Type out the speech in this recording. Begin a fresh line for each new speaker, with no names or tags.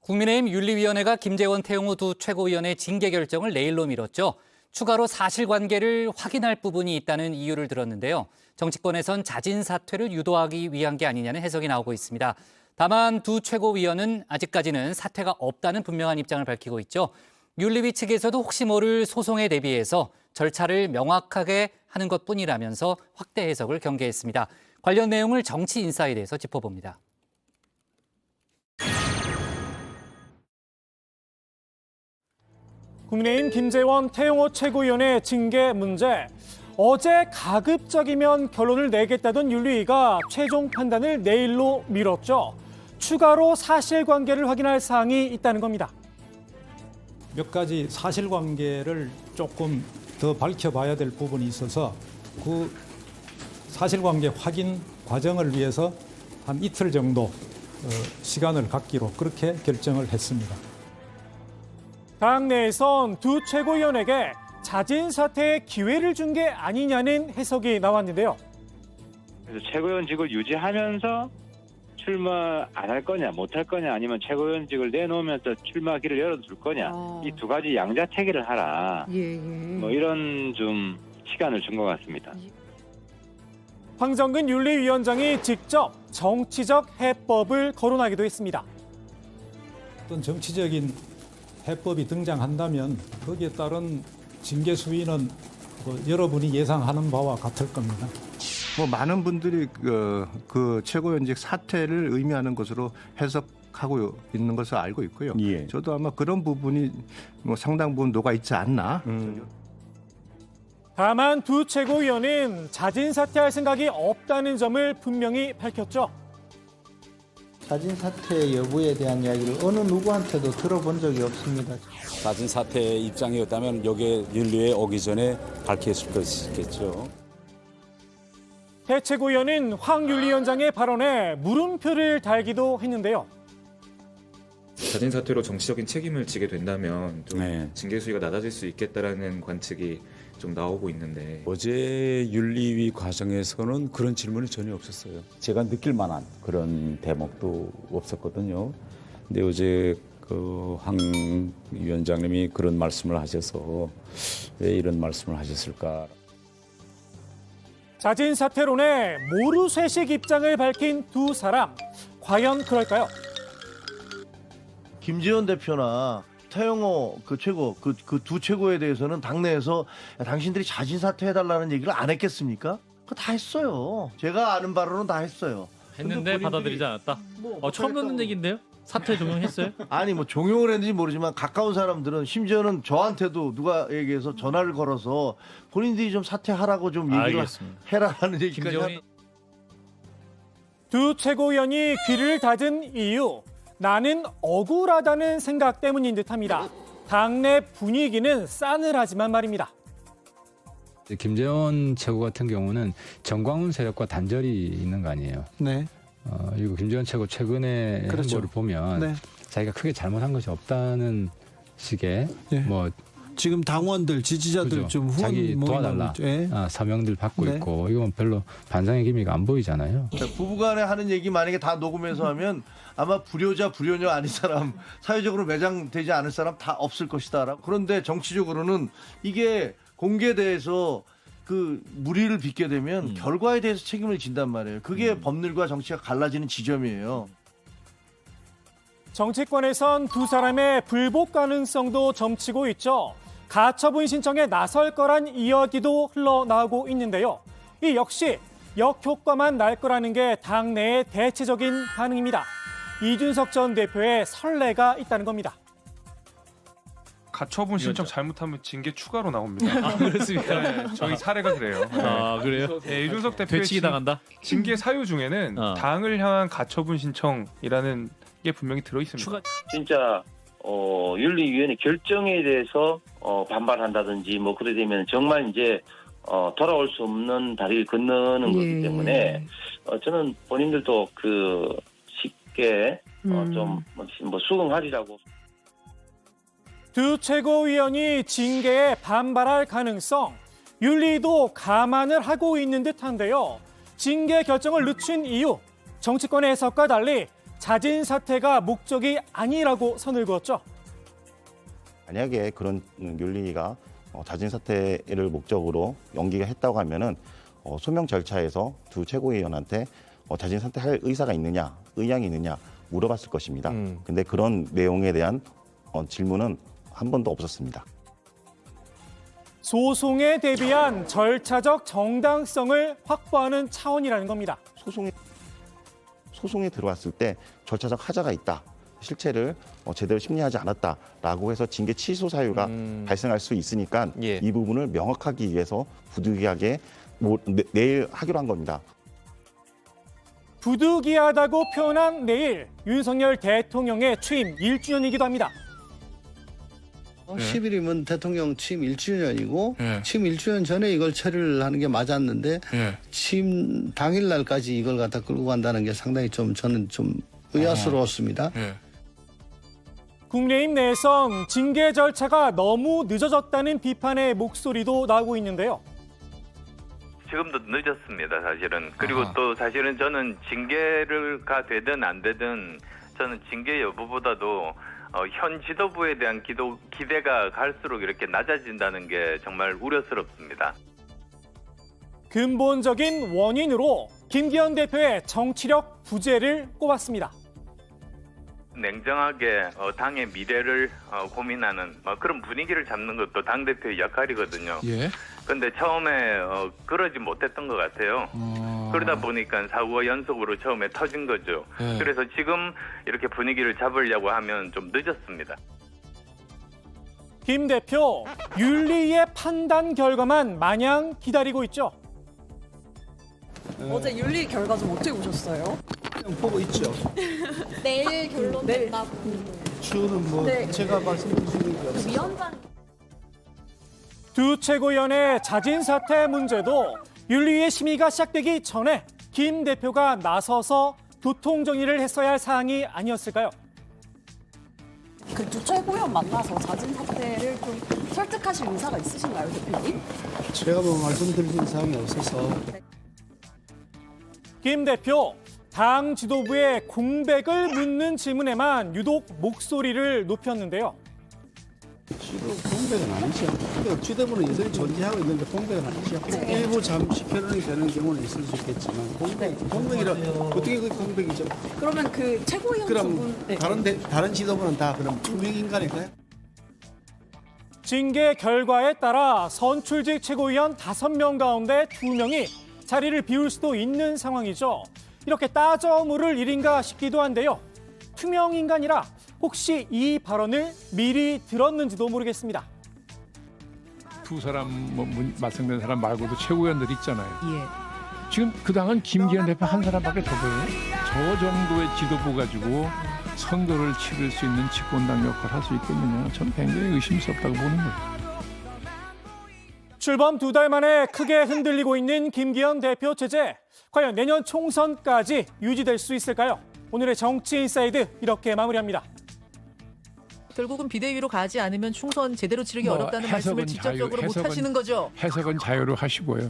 국민의힘 윤리위원회가 김재원, 태용호 두 최고위원의 징계 결정을 내일로 미뤘죠. 추가로 사실관계를 확인할 부분이 있다는 이유를 들었는데요. 정치권에선 자진 사퇴를 유도하기 위한 게 아니냐는 해석이 나오고 있습니다. 다만 두 최고위원은 아직까지는 사퇴가 없다는 분명한 입장을 밝히고 있죠. 윤리위 측에서도 혹시 모를 소송에 대비해서 절차를 명확하게 하는 것뿐이라면서 확대 해석을 경계했습니다. 관련 내용을 정치인사이드에서 짚어봅니다.
국민의힘 김재원, 태용호 최고위원의 징계 문제. 어제 가급적이면 결론을 내겠다던 윤리위가 최종 판단을 내일로 미뤘죠. 추가로 사실관계를 확인할 사항이 있다는 겁니다.
몇 가지 사실관계를 조금 더 밝혀봐야 될 부분이 있어서 그 사실관계 확인 과정을 위해서 한 이틀 정도 시간을 갖기로 그렇게 결정을 했습니다.
당 내에선 두 최고위원에게 자진 사퇴의 기회를 준 게 아니냐는 해석이 나왔는데요.
그래서 최고위원직을 유지하면서 출마 안 할 거냐, 못 할 거냐, 아니면 최고위원직을 내놓으면서 출마기를 열어둘 거냐, 이 두 가지 양자택일을 하라. 뭐 이런 좀 시간을 준 것 같습니다.
황정근 윤리위원장이 직접 정치적 해법을 거론하기도 했습니다.
어떤 정치적인 해법이 등장한다면 거기에 따른 징계 수위는 여러분이 예상하는 바와 같을 겁니다.
많은 분들이 그 최고위원직 사퇴를 의미하는 것으로 해석하고 있는 것을 알고 있고요.
예.
저도 아마 그런 부분이 상당 부분 녹아 있지 않나.
다만 두 최고위원은 자진 사퇴할 생각이 없다는 점을 분명히 밝혔죠.
자진 사퇴 여부에 대한 이야기를 어느 누구한테도 들어본 적이 없습니다.
자진 사퇴의 입장이었다면 여기에 윤리에 오기 전에 밝혔을 것이겠죠.
태 최고위원은 황 윤리위원장의 발언에 물음표를 달기도 했는데요.
자진 사퇴로 정치적인 책임을 지게 된다면 좀
네.
징계 수위가 낮아질 수 있겠다라는 관측이 좀 나오고 있는데
어제 윤리위 과정에서는 그런 질문이 전혀 없었어요. 제가 느낄 만한 그런 대목도 없었거든요. 근데 어제 황 위원장님이 그런 말씀을 하셔서 왜 이런 말씀을 하셨을까?
자진 사퇴론에 모르쇠식 입장을 밝힌 두 사람. 과연 그럴까요?
김재원 대표나 태용호 그 최고 그 두 최고에 대해서는 당내에서 당신들이 자진 사퇴해달라는 얘기를 안 했겠습니까? 그거 다 했어요. 제가 아는 바로는 다 했어요.
했는데 받아들이지 않았다. 처음 듣는 얘기인데요? 사퇴 종용했어요?
아니 종용을 했는지 모르지만 가까운 사람들은 심지어는 저한테도 누가 얘기해서 전화를 걸어서 본인들이 좀 사퇴하라고 좀 얘기를
알겠습니다.
해라라는 얘기까지.
김재원이
두 최고위원이 귀를 닫은 이유. 나는 억울하다는 생각 때문인 듯합니다. 당내 분위기는 싸늘하지만 말입니다.
김재원 최고 같은 경우는 정광훈 세력과 단절이 있는 거 아니에요.
네.
그리고 김재원 최고 최근의
그렇죠.
행보를 보면
네.
자기가 크게 잘못한 것이 없다는 식의
예.
지금 당원들, 지지자들
그죠.
좀 후원
자기 도와달라
예.
서명들 받고
네.
있고 이건 별로 반성의 기미가 안 보이잖아요.
부부간에 하는 얘기 만약에 다 녹음해서 하면 아마 불효자 불효녀 아닌 사람, 사회적으로 매장되지 않을 사람 다 없을 것이다. 그런데 정치적으로는 이게 공개돼서 그 무리를 빚게 되면 결과에 대해서 책임을 진단 말이에요. 그게 법률과 정치가 갈라지는 지점이에요.
정치권에선 두 사람의 불복 가능성도 점치고 있죠. 가처분 신청에 나설 거란 이야기도 흘러나오고 있는데요. 이 역시 역효과만 날 거라는 게 당내의 대체적인 반응입니다. 이준석 전 대표의 설레가 있다는 겁니다.
가처분 신청 잘못하면 징계 추가로 나옵니다.
그렇습니까?
네, 저희 사례가 그래요. 네.
그래요?
네, 이준석 대표의
배치기 당한다?
징계 사유 중에는 당을 향한 가처분 신청이라는 게 분명히 들어 있습니다.
진짜 윤리위원회 결정에 대해서 반발한다든지 뭐 그래 되면 정말 이제 돌아올 수 없는 다리를 건너는 거기 때문에 저는 본인들도 쉽게 좀 수긍하리라고.
두 최고위원이 징계에 반발할 가능성, 윤리도 감안을 하고 있는 듯한데요. 징계 결정을 늦춘 이유, 정치권의 해석과 달리 자진 사퇴가 목적이 아니라고 선을 그었죠.
만약에 그런 윤리위가 자진 사퇴를 목적으로 연기가 했다고 하면은 소명 절차에서 두 최고위원한테 자진 사퇴할 의사가 있느냐, 의향이 있느냐 물어봤을 것입니다. 근데 그런 내용에 대한 질문은 한 번도 없었습니다.
소송에 대비한 절차적 정당성을 확보하는 차원이라는 겁니다.
소송에 들어왔을 때 절차적 하자가 있다. 실체를 제대로 심리하지 않았다라고 해서 징계 취소 사유가 발생할 수 있으니까 이 부분을 명확하기 위해서 부득이하게 내일 하기로 한 겁니다.
부득이하다고 표현한 내일 윤석열 대통령의 취임 1주년이기도 합니다.
10일이면 대통령 취임 1주년이고 취임 1주년 전에 이걸 처리를 하는 게 맞았는데 취임 당일 날까지 이걸 갖다 끌고 간다는 게 상당히 저는 좀 의아스러웠습니다.
국민의힘 내에선 징계 절차가 너무 늦어졌다는 비판의 목소리도 나오고 있는데요.
지금도 늦었습니다, 사실은. 그리고 또 사실은 저는 징계가 되든 안 되든 저는 징계 여부보다도 현 지도부에 대한 기대가 갈수록 이렇게 낮아진다는 게 정말 우려스럽습니다.
근본적인 원인으로 김기현 대표의 정치력 부재를 꼽았습니다.
냉정하게 당의 미래를 고민하는 그런 분위기를 잡는 것도 당대표의 역할이거든요. 그런데 처음에 그러지 못했던 것 같아요. 그러다 보니까 사고가 연속으로 처음에 터진 거죠. 그래서 지금 이렇게 분위기를 잡으려고 하면 좀 늦었습니다.
김 대표, 윤리의 판단 결과만 마냥 기다리고 있죠.
어제 윤리 결과 좀 어떻게 보셨어요?
보고 있죠.
내일 결론 낸다고.
주는 뭐 제가 말씀드리는 게 없어요.
위원장.
두 최고위원의 자진 사퇴 문제도 윤리위의 심의가 시작되기 전에 김 대표가 나서서 교통 정리를 했어야 할 사항이 아니었을까요?
그 두 최고위원 만나서 자진 사퇴를 좀 설득하실 의사가 있으신가요, 대표님?
제가 뭐 말씀드릴 사항이 없어서.
김 대표, 당 지도부의 공백을 묻는 질문에만 유독 목소리를 높였는데요.
지금 공백은 아니죠. 지도부는 여전히 존재하고 있는데 공백은 아니죠. 일부 잠시 변론이 되는 경우는 있을 수 있겠지만 공백이라 어떻게 그 공백이죠?
그러면 그 최고위원
그럼 다른 지도부는 다 그럼 투명인간일까요?
징계 결과에 따라 선출직 최고위원 5명 가운데 2명이 자리를 비울 수도 있는 상황이죠. 이렇게 따져 물을 일인가 싶기도 한데요. 투명인간이라 혹시 이 발언을 미리 들었는지도 모르겠습니다.
두 사람 말씀드린 사람 말고도 최고위원들 있잖아요. 지금 그 당은 김기현 대표 한 사람밖에 더 보여요. 저 정도의 지도부 가지고 선거를 치를 수 있는 집권당 역할을 할 수 있겠느냐. 저는 굉장히 의심스럽다고 보는 거예요.
출범 2달 만에 크게 흔들리고 있는 김기현 대표 체제. 과연 내년 총선까지 유지될 수 있을까요? 오늘의 정치인사이드 이렇게 마무리합니다.
결국은 비대위로 가지 않으면 총선 제대로 치르기 어렵다는 말씀을 직접적으로 못 하시는 거죠?
해석은 자유로 하시고요.